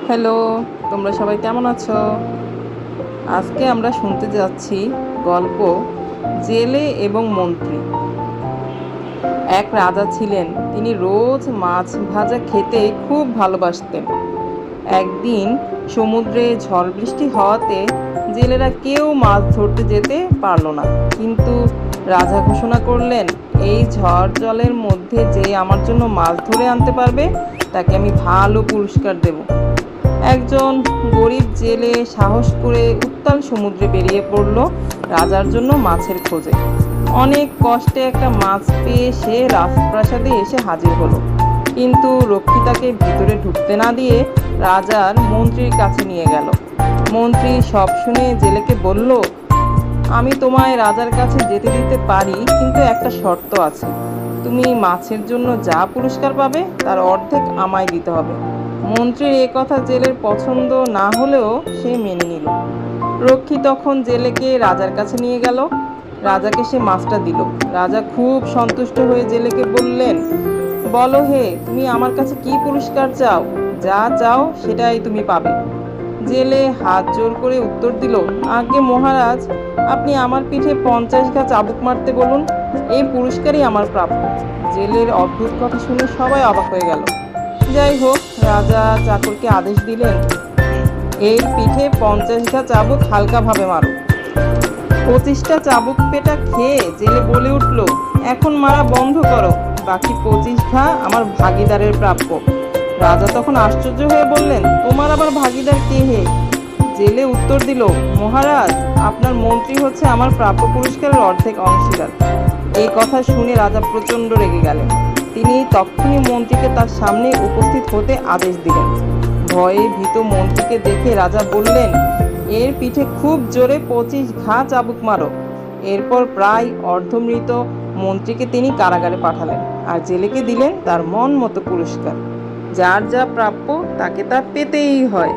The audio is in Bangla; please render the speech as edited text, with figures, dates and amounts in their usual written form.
হ্যালো, তোমরা সবাই কেমন আছো? আজকে আমরা শুনতে যাচ্ছি গল্প জেলে এবং মন্ত্রী। এক রাজা ছিলেন, তিনি রোজ মাছ ভাজা খেতে খুব ভালোবাসতেন। একদিন সমুদ্রে ঝড় বৃষ্টি হওয়াতে জেলেরা কেউ মাছ ধরতে যেতে পারল না। কিন্তু রাজা ঘোষণা করলেন, এই ঝড় জলের মধ্যে যে আমার জন্য মাছ ধরে আনতে পারবে তাকে আমি ভালো পুরস্কার দেব। একজন গরিব জেলে সাহস করে উত্তাল সমুদ্রে বেরিয়ে পড়ল রাজার জন্য মাছের খোঁজে। অনেক কষ্টে একটা মাছ পেয়ে সে রাজপ্রাসাদে এসে হাজির হলো। কিন্তু রক্ষী তাকে ভিতরে ঢুকতে না দিয়ে রাজার মন্ত্রীর কাছে নিয়ে গেল। মন্ত্রী সব শুনে জেলেকে বলল, আমি তোমায় রাজার কাছে যেতে দিতে পারি, কিন্তু একটা শর্ত আছে। তুমি মাছের জন্য যা পুরস্কার পাবে তার অর্ধেক আমায় দিতে হবে। মন্ত্রীর এ কথা জেলের পছন্দ না হলেও সে মেনে নিল। রক্ষী তখন জেলেকে রাজার কাছে নিয়ে গেল। রাজাকে সে মাছটা দিল। রাজা খুব সন্তুষ্ট হয়ে জেলেকে বললেন, বলো হে, তুমি আমার কাছে কি পুরস্কার চাও? যা চাও সেটাই তুমি পাবে। জেলে হাত জোর করে উত্তর দিল, আজ্ঞে মহারাজ, আপনি আমার পিঠে 50 ঘা চাবুক মারতে বলুন, এই পুরস্কারই আমার প্রাপ্য। জেলের অদ্ভুত কথা শুনে সবাই অবাক হয়ে গেল। যাই হোক, রাজা চাকরকে আদেশ দিলেন, এই পিঠে 50 ঘা চাবুক হালকাভাবে মারো। 25টা চাবুক পেটা খেয়ে জেলে বলে উঠল, এখন মারা বন্ধ করো, বাকি 25 ঘা আমার ভাগিদারের প্রাপ্য। রাজা তখন আশ্চর্য হয়ে বললেন, তোমার আবার ভাগিদার কে হে? জেলে উত্তর দিল, মহারাজ, আপনার মন্ত্রী হচ্ছে আমার প্রাপ্য পুরস্কারের অর্ধেক অংশীদার। এই কথা শুনে রাজা প্রচণ্ড রেগে গেলেন। তিনি তক্ষুনি মন্ত্রীকে তার সামনে উপস্থিত হতে আদেশ দিলেন। ভয়ে ভীত মন্ত্রীকে দেখে রাজা বললেন, এর পিঠে খুব জোরে 25 ঘা চাবুক মারো। এরপর প্রায় অর্ধমৃত মন্ত্রীকে তিনি কারাগারে পাঠালেন, আর জেলেকে দিলেন তার মন মতো পুরস্কার। যার যা প্রাপ্য তাকে তা পেতেই হয়।